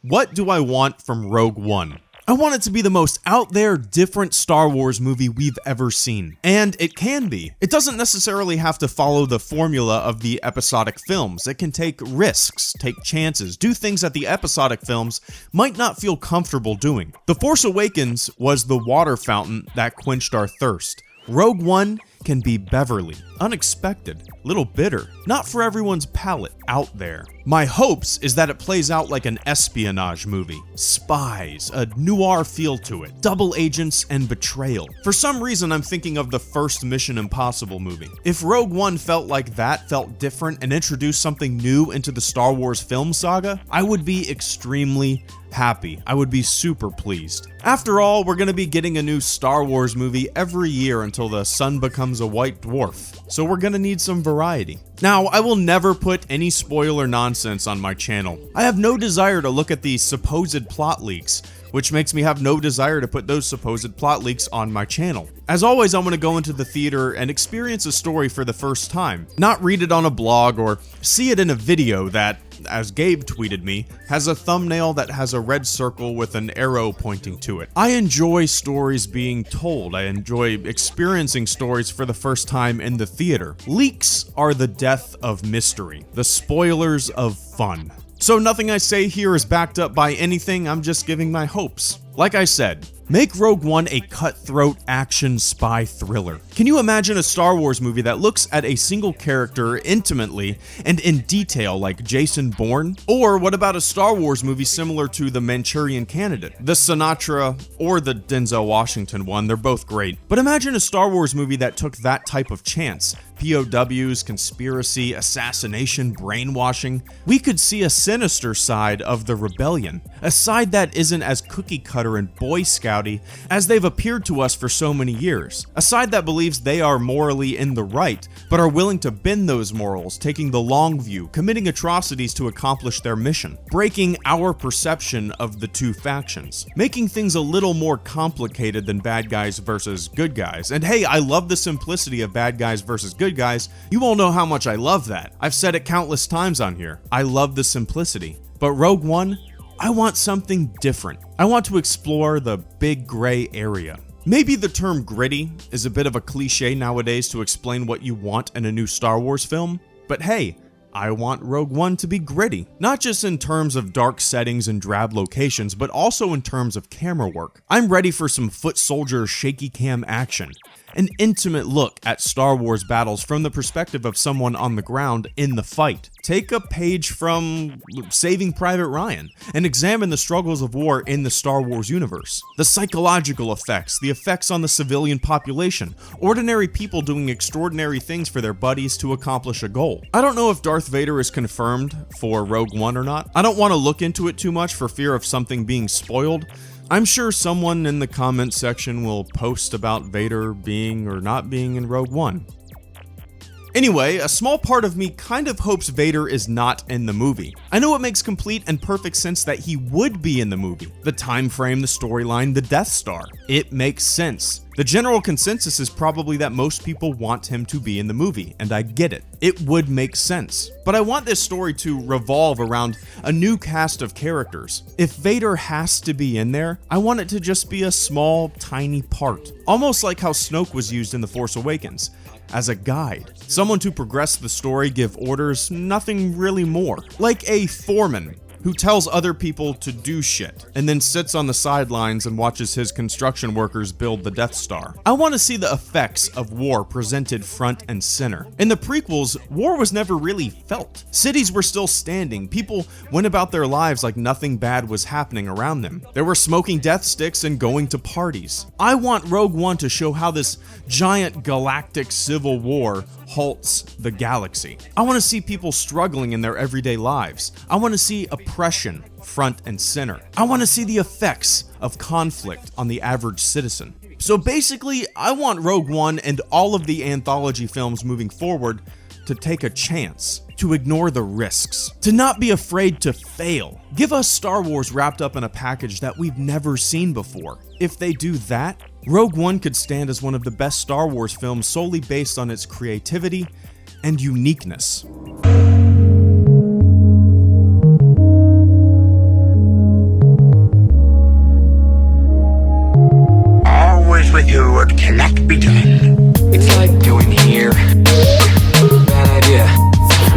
What do I want from Rogue One? I want it to be the most out there, different Star Wars movie we've ever seen. And it can be. It doesn't necessarily have to follow the formula of the episodic films. It can take risks, take chances, do things that the episodic films might not feel comfortable doing. The Force Awakens was the water fountain that quenched our thirst. Rogue One can be Beverly, unexpected, little bitter, not for everyone's palate, out there. My hopes is that it plays out like an espionage movie. Spies, a noir feel to it, double agents, and betrayal. For some reason, I'm thinking of the first Mission Impossible movie. If Rogue One felt like that, felt different, and introduced something new into the Star Wars film saga, I would be extremely happy. I would be super pleased. After all, we're gonna be getting a new Star Wars movie every year until the sun becomes a white dwarf, so we're gonna need some variety. Now, I will never put any spoiler nonsense on my channel. I have no desire to look at the supposed plot leaks, which makes me have no desire to put those supposed plot leaks on my channel. As always, I'm going to go into the theater and experience a story for the first time, not read it on a blog or see it in a video that, as Gabe tweeted me, has a thumbnail that has a red circle with an arrow pointing to it. I enjoy stories being told. I enjoy experiencing stories for the first time in the theater. Leaks are the death of mystery, the spoilers of fun. So nothing I say here is backed up by anything, I'm just giving my hopes. Like I said, make Rogue One a cutthroat action spy thriller. Can you imagine a Star Wars movie that looks at a single character intimately and in detail like Jason Bourne? Or what about a Star Wars movie similar to The Manchurian Candidate, the Sinatra, or the Denzel Washington one? They're both great. But imagine a Star Wars movie that took that type of chance. POWs, conspiracy, assassination, brainwashing. We could see a sinister side of the rebellion, a side that isn't as cookie cutter and Boy Scouty as they've appeared to us for so many years, a side that believes they are morally in the right, but are willing to bend those morals, taking the long view, committing atrocities to accomplish their mission, breaking our perception of the two factions, making things a little more complicated than bad guys versus good guys. And hey, I love the simplicity of bad guys versus good guys. You all know how much I love that. I've said it countless times on here. I love the simplicity. But Rogue One, I want something different. I want to explore the big gray area. Maybe the term gritty is a bit of a cliche nowadays to explain what you want in a new Star Wars film, but hey, I want Rogue One to be gritty, not just in terms of dark settings and drab locations, but also in terms of camera work. I'm ready for some foot soldier shaky cam action, an intimate look at Star Wars battles from the perspective of someone on the ground in the fight. Take a page from Saving Private Ryan and examine the struggles of war in the Star Wars universe. The psychological effects, the effects on the civilian population, ordinary people doing extraordinary things for their buddies to accomplish a goal. I don't know if Darth Vader is confirmed for Rogue One or not. I don't want to look into it too much for fear of something being spoiled. I'm sure someone in the comment section will post about Vader being or not being in Rogue One. Anyway, a small part of me kind of hopes Vader is not in the movie. I know it makes complete and perfect sense that he would be in the movie. The time frame, the storyline, the Death Star. It makes sense. The general consensus is probably that most people want him to be in the movie, and I get it. It would make sense. But I want this story to revolve around a new cast of characters. If Vader has to be in there, I want it to just be a small, tiny part. Almost like how Snoke was used in The Force Awakens, as a guide. Someone to progress the story, give orders, nothing really more. Like a foreman who tells other people to do shit, and then sits on the sidelines and watches his construction workers build the Death Star. I want to see the effects of war presented front and center. In the prequels, war was never really felt. Cities were still standing, people went about their lives like nothing bad was happening around them. They were smoking death sticks and going to parties. I want Rogue One to show how this giant galactic civil war halts the galaxy. I want to see people struggling in their everyday lives. I want to see oppression front and center. I want to see the effects of conflict on the average citizen. So basically, I want Rogue One and all of the anthology films moving forward to take a chance, to ignore the risks, to not be afraid to fail. Give us Star Wars wrapped up in a package that we've never seen before. If they do that, Rogue One could stand as one of the best Star Wars films solely based on its creativity and uniqueness.